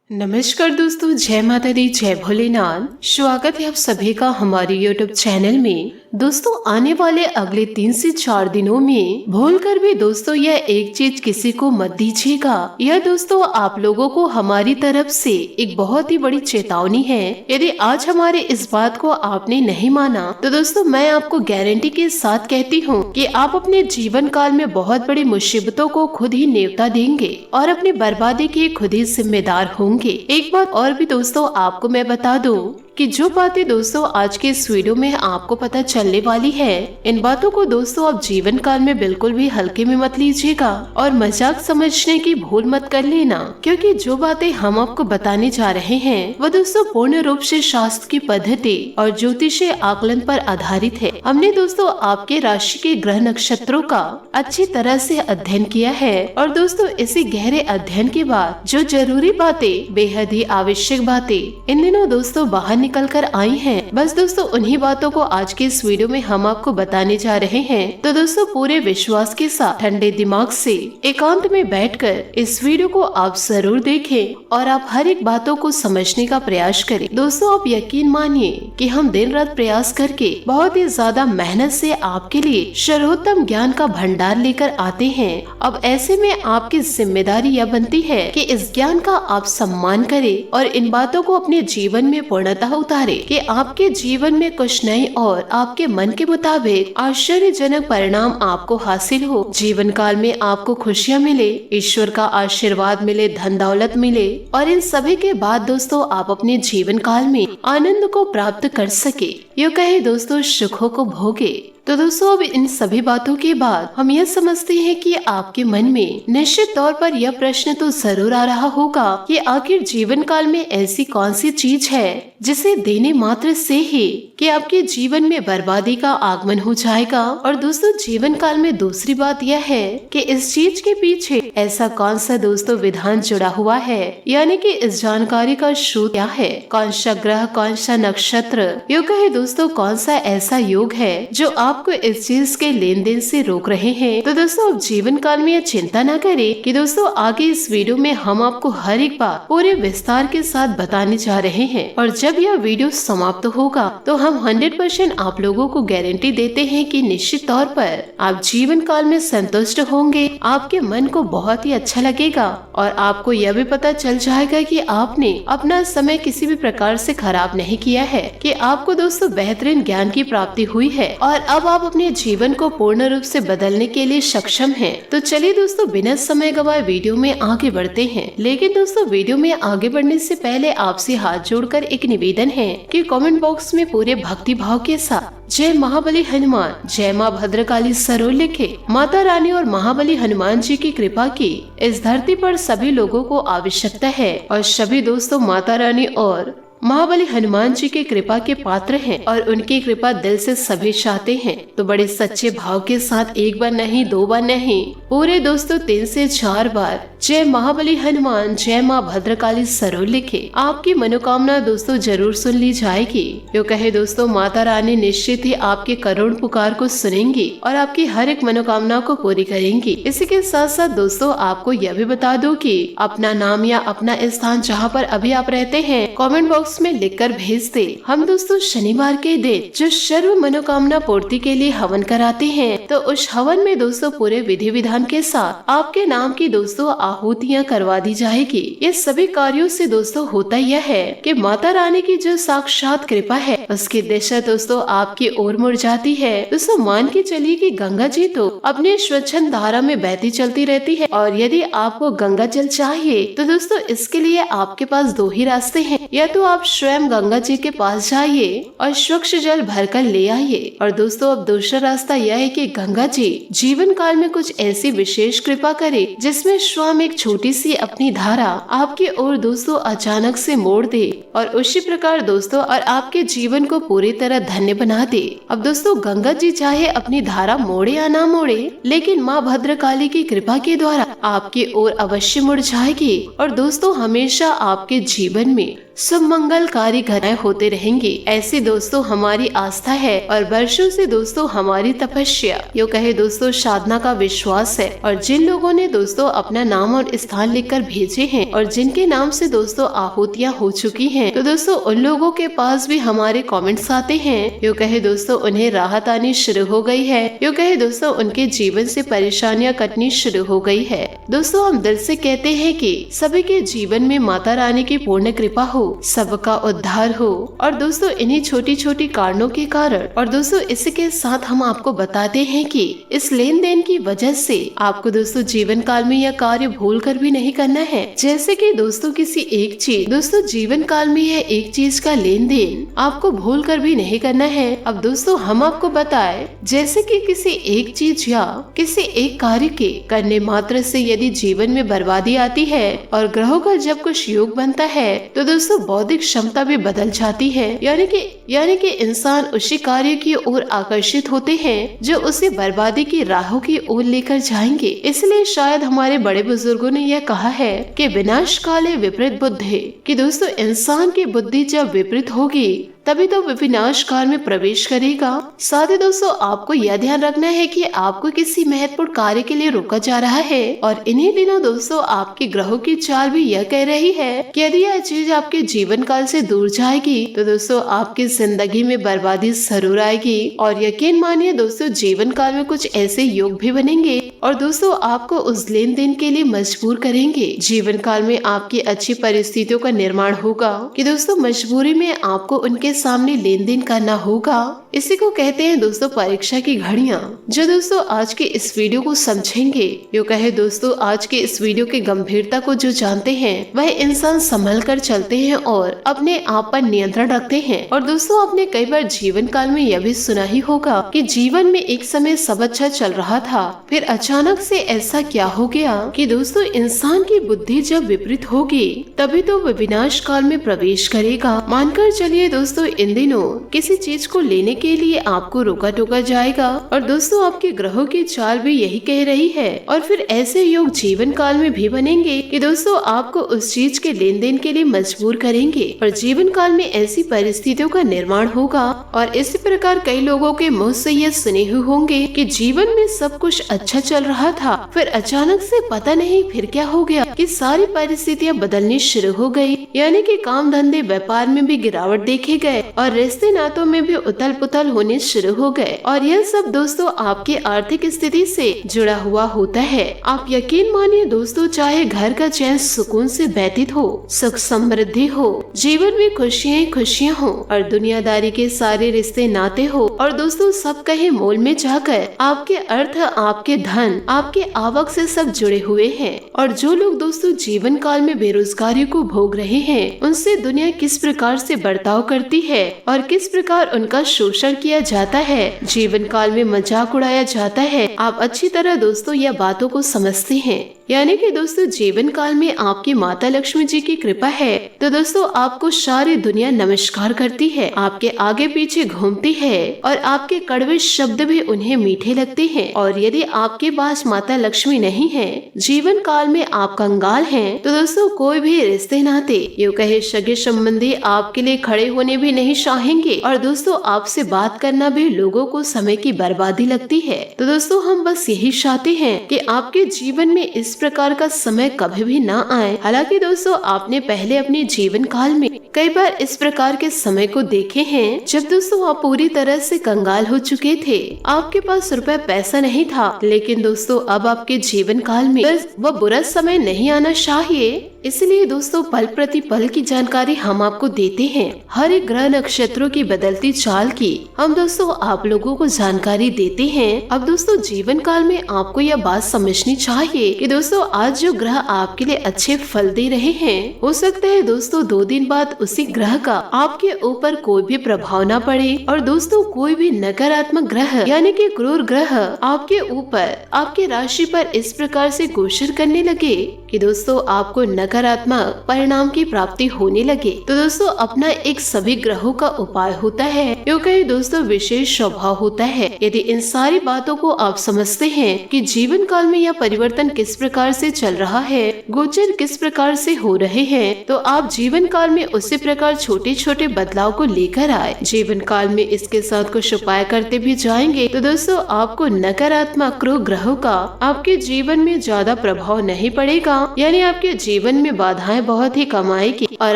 नमस्कार दोस्तों, जय माता दी, जय भोलेनाथ। स्वागत है आप सभी का हमारे YouTube चैनल में। दोस्तों, आने वाले अगले 3 से 4 दिनों में भूलकर भी दोस्तों यह एक चीज किसी को मत दीजिएगा। यह दोस्तों आप लोगों को हमारी तरफ से एक बहुत ही बड़ी चेतावनी है। यदि आज हमारे इस बात को आपने नहीं माना तो दोस्तों मैं आपको गारंटी के साथ कहती हूँ कि आप अपने जीवन काल में बहुत बड़ी मुसीबतों को खुद ही नेवता देंगे और अपनी बर्बादी के खुद ही जिम्मेदार होंगे। एक बात और भी दोस्तों आपको मैं बता दूं कि जो बातें दोस्तों आज के इस वीडियो में आपको पता चलने वाली है, इन बातों को दोस्तों आप जीवन काल में बिल्कुल भी हल्के में मत लीजिएगा और मजाक समझने की भूल मत कर लेना, क्योंकि जो बातें हम आपको बताने जा रहे हैं वह दोस्तों पूर्ण रूप से शास्त्र की पद्धति और ज्योतिषीय आकलन पर आधारित है। हमने दोस्तों आपके राशि के ग्रह नक्षत्रों का अच्छी तरह से अध्ययन किया है और दोस्तों इसी गहरे अध्ययन के बाद जो जरूरी बातें, बेहद ही आवश्यक बातें इन दिनों दोस्तों बाहर निकल कर आई हैं, बस दोस्तों उन्हीं बातों को आज के इस वीडियो में हम आपको बताने जा रहे हैं। तो दोस्तों पूरे विश्वास के साथ ठंडे दिमाग से एकांत में बैठकर इस वीडियो को आप जरूर देखें और आप हर एक बातों को समझने का प्रयास करें। दोस्तों आप यकीन मानिए कि हम दिन रात प्रयास करके बहुत ही ज्यादा मेहनत से आपके लिए सर्वोत्तम ज्ञान का भंडार लेकर आते हैं। अब ऐसे में आपकी जिम्मेदारी यह बनती है कि इस ज्ञान का आप सम्मान करें और इन बातों को अपने जीवन में पूर्णतः उतारे कि आपके जीवन में कुछ नए और आपके मन के मुताबिक आश्चर्यजनक परिणाम आपको हासिल हो। जीवन काल में आपको खुशियाँ मिले, ईश्वर का आशीर्वाद मिले, धन दौलत मिले और इन सभी के बाद दोस्तों आप अपने जीवन काल में आनंद को प्राप्त कर सके, यूँ कहे दोस्तों सुखों को भोगे। तो दोस्तों अब इन सभी बातों के बाद हम यह समझते हैं कि आपके मन में निश्चित तौर पर यह प्रश्न तो जरूर आ रहा होगा कि आखिर जीवन काल में ऐसी कौन सी चीज है जिसे देने मात्र से ही कि आपके जीवन में बर्बादी का आगमन हो जाएगा। और दोस्तों जीवन काल में दूसरी बात यह है कि इस चीज के पीछे ऐसा कौन सा दोस्तों विधान जुड़ा हुआ है, यानी कि इस जानकारी का स्रोत क्या है, कौन सा ग्रह, कौन सा नक्षत्र, यूँ कहे दोस्तों कौन सा ऐसा योग है जो आपको इस चीज के लेन देन से रोक रहे हैं। तो दोस्तों अब जीवन काल में यह चिंता न करें कि दोस्तों आगे इस वीडियो में हम आपको हर एक बात पूरे विस्तार के साथ बताने जा रहे हैं और जब यह वीडियो समाप्त होगा तो हम 100% आप लोगों को गारंटी देते हैं कि निश्चित तौर पर आप जीवन काल में संतुष्ट होंगे, आपके मन को बहुत ही अच्छा लगेगा और आपको यह भी पता चल जाएगा कि आपने अपना समय किसी भी प्रकार से खराब नहीं किया है, कि आपको दोस्तों बेहतरीन ज्ञान की प्राप्ति हुई है और अब आप अपने जीवन को पूर्ण रूप से बदलने के लिए सक्षम हैं। तो चलिए दोस्तों बिना समय गवाए वीडियो में आगे बढ़ते हैं। लेकिन दोस्तों वीडियो में आगे बढ़ने से पहले आपसे हाथ जोड़कर एक निवेदन है कि कमेंट बॉक्स में पूरे भक्ति भाव के साथ जय महाबली हनुमान, जय माँ भद्रकाली जरूर लिखे। माता रानी और महाबली हनुमान जी की कृपा की इस धरती पर सभी लोगों को आवश्यकता है और सभी दोस्तों माता रानी और महाबली हनुमान जी की कृपा के पात्र हैं और उनकी कृपा दिल से सभी चाहते हैं। तो बड़े सच्चे भाव के साथ एक बार नहीं, 2 बार नहीं, पूरे दोस्तों 3 से 4 बार जय महाबली हनुमान, जय माँ भद्रकाली जरूर लिखे। आपकी मनोकामना दोस्तों जरूर सुन ली जाएगी। यूँ कहे दोस्तों माता रानी निश्चित ही आपके करुण पुकार को सुनेंगी और आपकी हर एक मनोकामना को पूरी करेंगी। इसी के साथ साथ दोस्तों आपको यह भी बता दो कि अपना नाम या अपना स्थान जहाँ पर अभी आप रहते हैं कमेंट बॉक्स में लिखकर भेज दे। हम दोस्तों शनिवार के दिन जो सर्व मनोकामना पूर्ति के लिए हवन कराते हैं, तो उस हवन में दोस्तों पूरे विधि विधान के साथ आपके नाम की दोस्तों आहुतियाँ करवा दी जाएगी। ये सभी कार्यों से दोस्तों होता यह है कि माता रानी की जो साक्षात कृपा है उसकी दिशा दोस्तों आपकी ओर मुड़ जाती है। दोस्तों मान के चलिए कि गंगा जी तो अपने स्वच्छंद धारा में बहती चलती रहती है और यदि आपको गंगा जल चाहिए तो दोस्तों इसके लिए आपके पास 2 ही रास्ते हैं। या तो आप स्वयं गंगा जी के पास जाइए और स्वच्छ जल भरकर ले आइए, और दोस्तों अब दूसरा रास्ता यह है कि गंगा जी जीवन काल में कुछ ऐसी विशेष कृपा करे जिसमें स्वयं एक छोटी सी अपनी धारा आपकी ओर दोस्तों अचानक से मोड़ दे और उसी प्रकार दोस्तों और आपके जीवन को पूरी तरह धन्य बना दे। अब दोस्तों गंगा जी चाहे अपनी धारा मोड़े या ना मोड़े, लेकिन माँ भद्रकाली की कृपा के द्वारा आपकी ओर अवश्य मुड़ जाएगी और दोस्तों हमेशा आपके जीवन में शुभ मंगल मंगलकारी घटनाएं होते रहेंगी, ऐसी दोस्तों हमारी आस्था है और वर्षों से दोस्तों हमारी तपस्या, यो कहे दोस्तों साधना का विश्वास है। और जिन लोगों ने दोस्तों अपना नाम और स्थान लिखकर भेजे हैं और जिनके नाम से दोस्तों आहुतियाँ हो चुकी हैं, तो दोस्तों उन लोगों के पास भी हमारे कमेंट्स आते हैं। यो कहे दोस्तों उन्हें राहत आनी शुरू हो गई है, यो कहे दोस्तों उनके जीवन से परेशानियां कटनी शुरू हो गई है। दोस्तों हम दिल से कहते हैं कि सभी के जीवन में माता रानी की पूर्ण कृपा हो, सबका उद्धार हो। और दोस्तों इन्हीं छोटी छोटी कारणों के कारण और दोस्तों इसके साथ हम आपको बताते हैं कि इस लेन देन की वजह से आपको दोस्तों जीवन काल में यह कार्य भूल कर भी नहीं करना है। जैसे कि दोस्तों किसी एक चीज, दोस्तों जीवन काल में यह एक चीज का लेन देन आपको भूल कर भी नहीं करना है। अब दोस्तों हम आपको बताएं, जैसे कि किसी एक चीज या किसी एक कार्य के करने मात्र से यदि जीवन में बर्बादी आती है और ग्रहों का जब कुछ योग बनता है तो दोस्तों बौद्धिक क्षमता भी बदल जाती है, यानी कि इंसान उसी कार्य की ओर आकर्षित होते हैं जो उसे बर्बादी की राहों की ओर लेकर जाएंगे। इसलिए शायद हमारे बड़े बुजुर्गों ने यह कहा है कि विनाश काले विपरीत बुद्धि, कि दोस्तों इंसान की बुद्धि जब विपरीत होगी तभी तो विनाश काल में प्रवेश करेगा। साथ ही दोस्तों आपको यह ध्यान रखना है कि आपको किसी महत्वपूर्ण कार्य के लिए रोका जा रहा है और इन्हीं दिनों दोस्तों आपके ग्रहों की चाल भी यह कह रही है कि यदि यह चीज आपके जीवन काल से दूर जाएगी तो दोस्तों आपकी जिंदगी में बर्बादी जरूर आएगी। और यकीन मानिए दोस्तों जीवन काल में कुछ ऐसे योग भी बनेंगे और दोस्तों आपको उस लेन देन के लिए मजबूर करेंगे। जीवन काल में आपकी अच्छी परिस्थितियों का निर्माण होगा कि दोस्तों मजबूरी में आपको उनके सामने लेन देन करना होगा। इसी को कहते हैं दोस्तों परीक्षा की घड़ियां। जो दोस्तों आज के इस वीडियो को समझेंगे, यो कहे दोस्तों आज के इस वीडियो की गंभीरता को जो जानते हैं वह इंसान संभल कर चलते हैं और अपने आप पर नियंत्रण रखते हैं। और दोस्तों आपने कई बार जीवन काल में यह भी सुना ही होगा कि जीवन में एक समय सब अच्छा चल रहा था, फिर अचानक से ऐसा क्या हो गया कि दोस्तों इंसान की बुद्धि जब विपरीत होगी तभी तो वह विनाश काल में प्रवेश करेगा। मानकर चलिए दोस्तों इन दिनों किसी चीज को लेने के लिए आपको रोका टोका जाएगा और दोस्तों आपके ग्रहों की चाल भी यही कह रही है। और फिर ऐसे योग जीवन काल में भी बनेंगे कि दोस्तों आपको उस चीज के लेन देन के लिए मजबूर करेंगे और जीवन काल में ऐसी परिस्थितियों का निर्माण होगा। और इसी प्रकार कई लोगों के मुंह से ये सुने हुए होंगे कि जीवन में सब कुछ अच्छा चल रहा था, फिर अचानक से पता नहीं फिर क्या हो गया कि सारी परिस्थितियाँ बदलनी शुरू हो गयी, यानी कि काम धंधे व्यापार में भी गिरावट देखे गए और रिश्ते नातों में भी उथल पुथल होने शुरू हो गए। और यह सब दोस्तों आपकी आर्थिक स्थिति से जुड़ा हुआ होता है। आप यकीन मानिए दोस्तों चाहे घर का चैन सुकून से व्यतीत हो, सुख समृद्धि हो, जीवन में खुशियाँ हो और दुनियादारी के सारे रिश्ते नाते हो और दोस्तों सब कहीं मोल में जाकर आपके अर्थ, आपके धन, आपके आवक से सब जुड़े हुए हैं। और जो लोग दोस्तों जीवन काल में बेरोजगारी को भोग रहे हैं उनसे दुनिया किस प्रकार से बर्ताव करती है और किस प्रकार उनका शोषण किया जाता है, जीवन काल में मजाक उड़ाया जाता है, आप अच्छी तरह दोस्तों यह बातों को समझते हैं। यानी कि दोस्तों जीवन काल में आपकी माता लक्ष्मी जी की कृपा है तो दोस्तों आपको सारी दुनिया नमस्कार करती है, आपके आगे पीछे घूमती है और आपके कड़वे शब्द भी उन्हें मीठे लगते हैं। और यदि आपके पास माता लक्ष्मी नहीं है, जीवन काल में आप कंगाल हैं, तो दोस्तों कोई भी रिश्ते नाते, यूँ कहे सगे संबंधी आपके लिए खड़े होने भी नहीं चाहेंगे और दोस्तों आपसे बात करना भी लोगों को समय की बर्बादी लगती है। तो दोस्तों हम बस यही चाहते हैं कि आपके जीवन में इस प्रकार का समय कभी भी ना आए। हालांकि दोस्तों आपने पहले अपने जीवन काल में कई बार इस प्रकार के समय को देखे हैं जब दोस्तों आप पूरी तरह से कंगाल हो चुके थे, आपके पास रुपए पैसा नहीं था, लेकिन दोस्तों अब आपके जीवन काल में वह बुरा समय नहीं आना चाहिए। इसलिए दोस्तों पल प्रति पल की जानकारी हम आपको देते हैं, हर एक ग्रह नक्षत्रों की बदलती चाल की हम दोस्तों आप लोगों को जानकारी देते हैं। अब दोस्तों जीवन काल में आपको यह बात समझनी चाहिए कि दोस्तों आज जो ग्रह आपके लिए अच्छे फल दे रहे हैं, हो सकता है दोस्तों 2 दिन बाद उसी ग्रह का आपके ऊपर कोई भी प्रभाव न पड़े और दोस्तों कोई भी नकारात्मक ग्रह यानी कि क्रूर ग्रह आपके ऊपर, आपके राशि पर इस प्रकार से गोचर करने लगे कि दोस्तों आपको नकारात्मक परिणाम की प्राप्ति होने लगे, तो दोस्तों अपना एक सभी ग्रहों का उपाय होता है, क्योंकि दोस्तों विशेष स्वभाव होता है। यदि इन सारी बातों को आप समझते हैं कि जीवन काल में यह परिवर्तन किस प्रकार से चल रहा है, गोचर किस प्रकार से हो रहे हैं, तो आप जीवन काल में उसी प्रकार छोटे छोटे बदलाव को लेकर आए। जीवन काल में इसके साथ कुछ उपाय करते भी जाएंगे तो दोस्तों आपको नकारात्मक ग्रहों का आपके जीवन में ज्यादा प्रभाव नहीं पड़ेगा, यानी आपके जीवन में बाधाएं बहुत ही कम आएगी और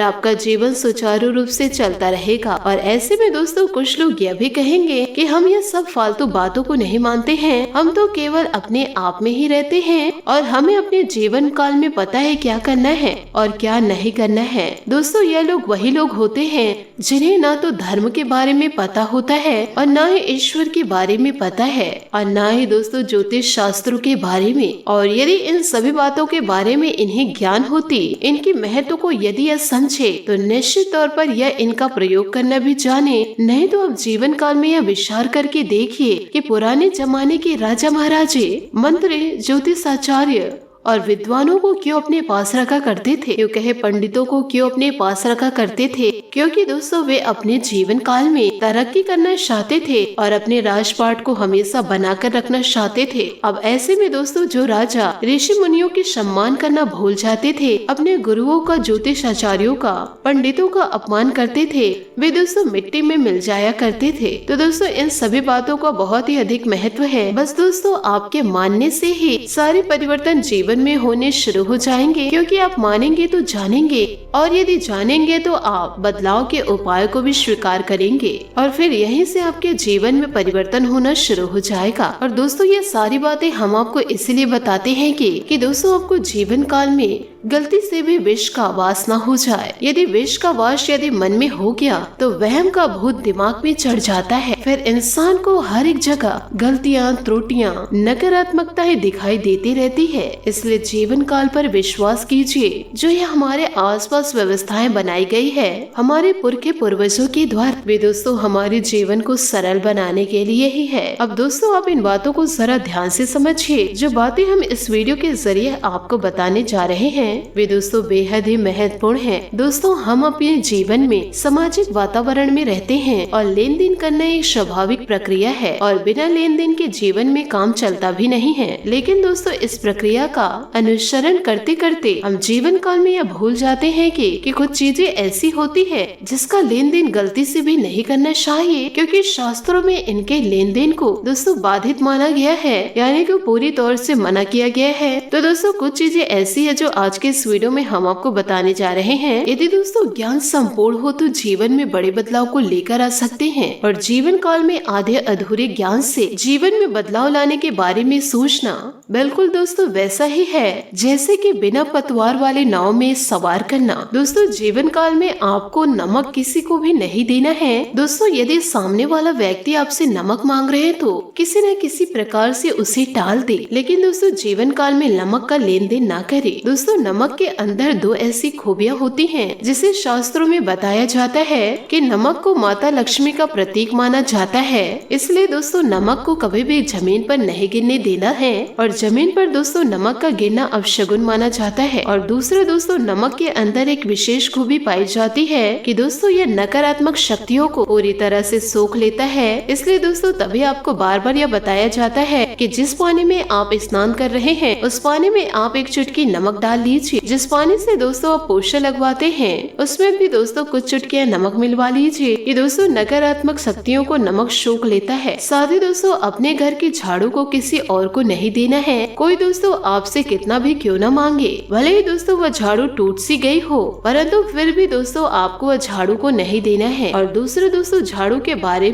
आपका जीवन सुचारू रूप से चलता रहेगा। और ऐसे में दोस्तों कुछ लोग यह भी कहेंगे कि हम ये सब फालतू बातों को नहीं मानते हैं, हम तो केवल अपने आप में ही रहते हैं और हमें अपने जीवन काल में पता है क्या करना है और क्या नहीं करना है। दोस्तों यह लोग वही लोग होते हैं जिन्हें ना तो धर्म के बारे में पता होता है और ना ही ईश्वर के बारे में पता है और ना ही दोस्तों ज्योतिष शास्त्रों के बारे में। और यदि इन सभी बातों के बारे में इन्हें ज्ञान होती, इनके महत्व को यदि यह समझे, तो निश्चित तौर पर यह इनका प्रयोग करना भी जाने। नहीं तो अब जीवन काल में यह विचार करके देखिए कि पुराने जमाने के राजा महाराजे, मंत्री, ज्योतिषाचार्य और विद्वानों को क्यों अपने पास रखा करते थे, क्यों कहे पंडितों को क्यों अपने पास रखा करते थे, क्योंकि दोस्तों वे अपने जीवन काल में तरक्की करना चाहते थे और अपने राजपाट को हमेशा बनाकर रखना चाहते थे। अब ऐसे में दोस्तों जो राजा ऋषि मुनियों के सम्मान करना भूल जाते थे, अपने गुरुओं का, ज्योतिषाचार्यों का, पंडितों का अपमान करते थे, वे दोस्तों मिट्टी में मिल जाया करते थे। तो दोस्तों इन सभी बातों का बहुत ही अधिक महत्व है। बस दोस्तों आपके मानने से ही सारे परिवर्तन जीवन में होने शुरू हो जाएंगे, क्योंकि आप मानेंगे तो जानेंगे और यदि जानेंगे तो आप बदलाव के उपाय को भी स्वीकार करेंगे और फिर यहीं से आपके जीवन में परिवर्तन होना शुरू हो जाएगा। और दोस्तों ये सारी बातें हम आपको इसलिए बताते हैं कि दोस्तों आपको जीवन काल में गलती से भी विष का वास न हो जाए। यदि विष का वास यदि मन में हो गया तो वहम का भूत दिमाग में चढ़ जाता है, फिर इंसान को हर एक जगह गलतियाँ, त्रुटियाँ, नकारात्मकताएं दिखाई देती रहती है। इसलिए जीवन काल पर विश्वास कीजिए। जो ये हमारे आसपास व्यवस्थाएं बनाई गई है हमारे पुरखे पूर्वजों के द्वारा, वे दोस्तों हमारे जीवन को सरल बनाने के लिए ही है। अब दोस्तों आप इन बातों को जरा ध्यान से समझिए। जो बातें हम इस वीडियो के जरिए आपको बताने जा रहे हैं वे दोस्तों बेहद ही महत्वपूर्ण हैं। दोस्तों हम अपने जीवन में सामाजिक वातावरण में रहते हैं और लेन देन करना एक स्वाभाविक प्रक्रिया है और बिना लेन देन के जीवन में काम चलता भी नहीं है। लेकिन दोस्तों इस प्रक्रिया का अनुसरण करते करते हम जीवन काल में यह भूल जाते हैं कि कुछ चीजें ऐसी होती है जिसका लेन देन गलती से भी नहीं करना चाहिए, क्योंकि शास्त्रों में इनके लेन देन को दोस्तों बाधित माना गया है, यानी कि पूरी तौर से मना किया गया है। तो दोस्तों कुछ चीजें ऐसी है जो आज के इस वीडियो में हम आपको बताने जा रहे हैं। यदि दोस्तों ज्ञान संपूर्ण हो तो जीवन में बड़े बदलाव को लेकर आ सकते हैं और जीवन काल में आधे अधूरे ज्ञान से जीवन में बदलाव लाने के बारे में सोचना बिल्कुल दोस्तों वैसा ही है जैसे कि बिना पतवार वाले नाव में सवार करना। दोस्तों जीवन काल में आपको नमक किसी को भी नहीं देना है। दोस्तों यदि सामने वाला व्यक्ति आपसे नमक मांग रहे हैं तो किसी न किसी प्रकार से उसे टाल दे, लेकिन दोस्तों जीवन काल में नमक का लेन देन न करे। दोस्तों नमक के अंदर दो ऐसी खूबियाँ होती हैं जिसे शास्त्रों में बताया जाता है कि नमक को माता लक्ष्मी का प्रतीक माना जाता है, इसलिए दोस्तों नमक को कभी भी जमीन पर नहीं गिरने देना है और जमीन पर दोस्तों नमक का गिरना अपशगुन माना जाता है। और दूसरा दोस्तों नमक के अंदर एक विशेष खूबी पाई जाती है कि दोस्तों यह नकारात्मक शक्तियों को पूरी तरह से सोख लेता है। इसलिए दोस्तों तभी आपको बार बार यह बताया जाता है कि जिस पानी में आप स्नान कर रहे हैं उस पानी में आप एक चुटकी नमक डाल लीजिए। जिस पानी से दोस्तों आप पोछा लगवाते हैं उसमें भी दोस्तों कुछ चुटकियां नमक मिलवा लीजिए। ये दोस्तों नकारात्मक शक्तियों को नमक सोख लेता है। साथ ही दोस्तों अपने घर की झाड़ू को किसी और को नहीं देना है। कोई दोस्तों आपसे कितना भी क्यों न मांगे, भले ही दोस्तों वह झाड़ू टूट सी गई हो, परंतु फिर भी दोस्तों आपको वह झाड़ू को नहीं देना है। और दूसरे दोस्तों झाड़ू के बारे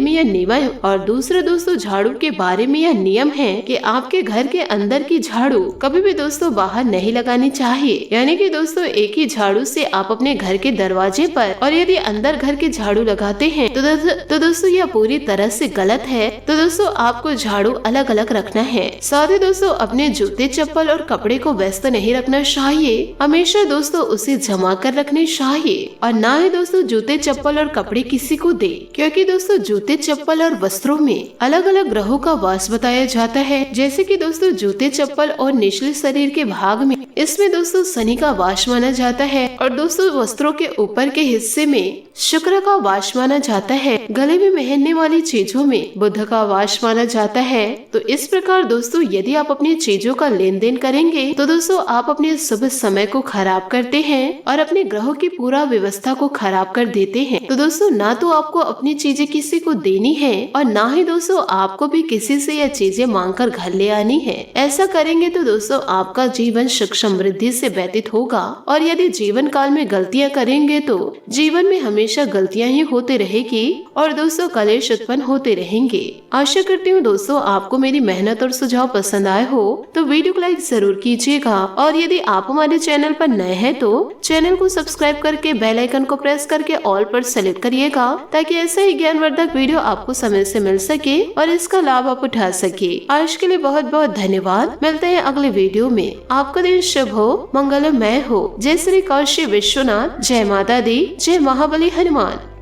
में यह नियम है कि आपके घर के अंदर की झाड़ू कभी भी दोस्तों बाहर नहीं लगानी चाहिए। यानी कि दोस्तों एक ही झाड़ू से आप अपने घर के दरवाजे पर और यदि अंदर घर के झाड़ू लगाते हैं तो दोस्तों यह पूरी तरह से गलत है। तो दोस्तों आपको झाड़ू अलग अलग रखना है। साथ ही दोस्तों अपने जूते चप्पल और कपड़े को व्यस्त नहीं रखना चाहिए, हमेशा दोस्तों उसे जमा कर रखने चाहिए और ना ही दोस्तों जूते चप्पल और कपड़े किसी को दे, क्योंकि दोस्तों जूते चप्पल और वस्त्रों में अलग अलग ग्रहों का वास बताया जाता है। जैसे कि दोस्तों जूते चप्पल और निचले शरीर के भाग में इसमें दोस्तों शनि का वास माना जाता है और दोस्तों वस्त्रों के ऊपर के हिस्से में शुक्र का वास माना जाता है। गले में पहनने वाली चीजों में बुध का वास माना जाता है। तो इस प्रकार दोस्तों यदि आप अपनी चीजों का लेन देन करेंगे तो दोस्तों आप अपने शुभ समय को खराब करते हैं और अपने ग्रहों की पूरा व्यवस्था को खराब कर देते हैं। तो दोस्तों ना तो आपको अपनी चीजें किसी को देनी है और ना ही दोस्तों आपको भी किसी से यह चीजें मांग कर घर ले आनी है। ऐसा करेंगे तो दोस्तों आपका जीवन सुख समृद्धि से व्यतीत होगा और यदि जीवन काल में गलतियां करेंगे तो जीवन में हमेशा गलतियां ही होते रहेगी और दोस्तों कलेश उत्पन्न होते रहेंगे। आशा करती हूँ दोस्तों आपको मेरी मेहनत और सुझाव पसंद आए हो तो वीडियो को लाइक जरूर कीजिएगा और यदि आप हमारे चैनल पर नए हैं तो चैनल को सब्सक्राइब करके बेल आइकन को प्रेस करके ऑल पर सेलेक्ट करिएगा ताकि ऐसा ही ज्ञानवर्धक वीडियो आपको समय से मिल सके और इसका लाभ आप उठा सके। आज के लिए बहुत बहुत धन्यवाद। मिलते हैं अगले वीडियो में। आपका दिन शुभ हो, मंगलमय हो। जय श्री काशी विश्वनाथ, जय माता दी, जय महाबली हनुमान।